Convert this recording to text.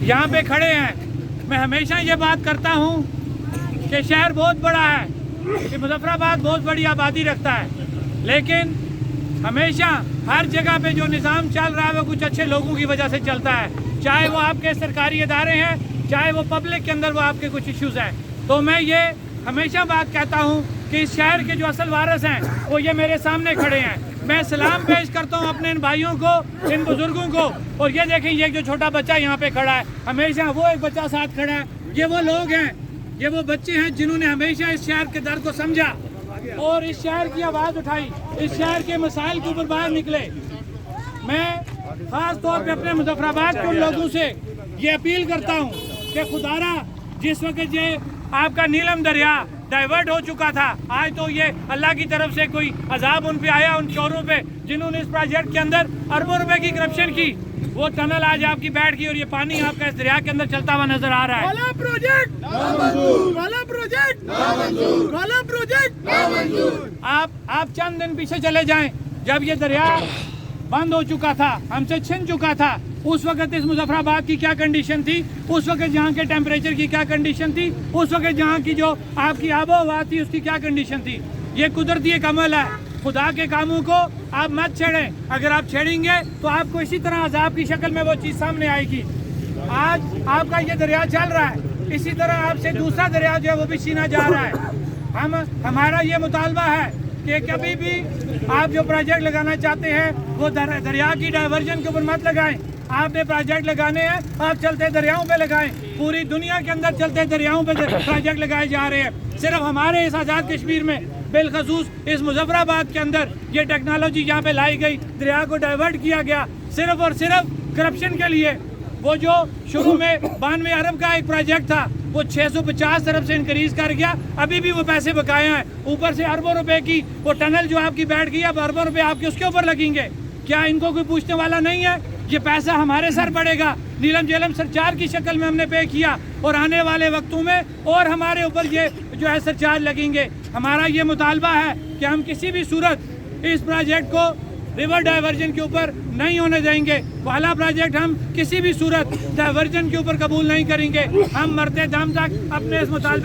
यहाँ पे खड़े हैं। मैं हमेशा ये बात करता हूँ कि शहर बहुत बड़ा है, कि मुजफ्फराबाद बहुत बड़ी आबादी रखता है, लेकिन हमेशा हर जगह पे जो निज़ाम चल रहा है वो कुछ अच्छे लोगों की वजह से चलता है, चाहे वो आपके सरकारी इदारे हैं, चाहे वो पब्लिक के अंदर वो आपके कुछ इश्यूज़ हैं। तो मैं ये हमेशा बात कहता हूँ कि इस शहर के जो असल वारिस हैं वो ये मेरे सामने खड़े हैं। मैं सलाम पेश करता हूँ अपने इन भाइयों को, इन बुजुर्गों को। और ये देखें, ये जो छोटा बच्चा यहाँ पे खड़ा है, हमेशा वो एक बच्चा साथ खड़ा है, ये वो लोग हैं, ये वो बच्चे हैं जिन्होंने हमेशा इस शहर के दर्द को समझा और इस शहर की आवाज़ उठाई, इस शहर के मसाइल के ऊपर बाहर निकले। मैं ख़ास तौर पे अपने मुजफ्फराबाद के उन लोगों से ये अपील करता हूँ कि खुदारा, जिस वक्त ये आपका नीलम दरिया डाइवर्ट हो चुका था, आज तो ये अल्लाह की तरफ से कोई अजाब उन पे आया, उन चोरों पे जिन्होंने इस प्रोजेक्ट के अंदर अरबों रुपए की करप्शन की। वो टनल आज आपकी बैठ गई और ये पानी आपका इस दरिया के अंदर चलता हुआ नजर आ रहा है। वाला प्रोजेक्ट वाला प्रोजेक्ट वाला प्रोजेक्ट आप चंद दिन पीछे चले जाएं, जब ये दरिया बंद हो चुका था, हमसे छिन चुका था, उस वक्त इस मुजफ्फराबाद की क्या कंडीशन थी, उस वक्त यहाँ के टेम्परेचर की क्या कंडीशन थी, उस वक्त यहाँ की जो आपकी आबो हवा थी उसकी क्या कंडीशन थी। ये कुदरती एक अमल है, खुदा के कामों को आप मत छेड़ें। अगर आप छेड़ेंगे तो आपको इसी तरह अजाब की शक्ल में वो चीज़ सामने आएगी। आज आपका ये दरिया चल रहा है, इसी तरह आपसे दूसरा दरिया जो है वो भी छीना जा रहा है। हमारा ये मुतालबा है कि कभी भी आप जो प्रोजेक्ट लगाना चाहते हैं वो दरिया की डाइवर्जन के ऊपर मत लगाएं। आपने प्रोजेक्ट लगाने हैं, आप चलते दरियाओं पे लगाएं। पूरी दुनिया के अंदर चलते दरियाओं पे प्रोजेक्ट लगाए जा रहे हैं। सिर्फ हमारे इस आज़ाद कश्मीर में, बिलखसूस इस मुजफ्फराबाद के अंदर ये टेक्नोलॉजी यहाँ पे लाई गई, दरिया को डाइवर्ट किया गया सिर्फ और सिर्फ करप्शन के लिए। वो जो शुरू में 92 अरब का एक प्रोजेक्ट था वो 650 अरब से इंक्रीज कर गया, अभी भी वो पैसे बकाए हैं। ऊपर से अरबों रुपए की वो टनल जो आपकी बैठ गई, अब अरबों रुपए आपके उसके ऊपर लगेंगे। क्या इनको कोई पूछने वाला नहीं है? ये पैसा हमारे सर पड़ेगा, नीलम जेलम सरचार्ज की शक्ल में हमने पे किया और आने वाले वक्तों में और हमारे ऊपर ये जो है सरचार्ज लगेंगे। हमारा ये मुतालबा है कि हम किसी भी सूरत इस प्रोजेक्ट को रिवर डाइवर्जन के ऊपर नहीं होने देंगे। वाला प्रोजेक्ट हम किसी भी सूरत डाइवर्जन के ऊपर कबूल नहीं करेंगे। हम मरते दम तक अपने इस मुतालबे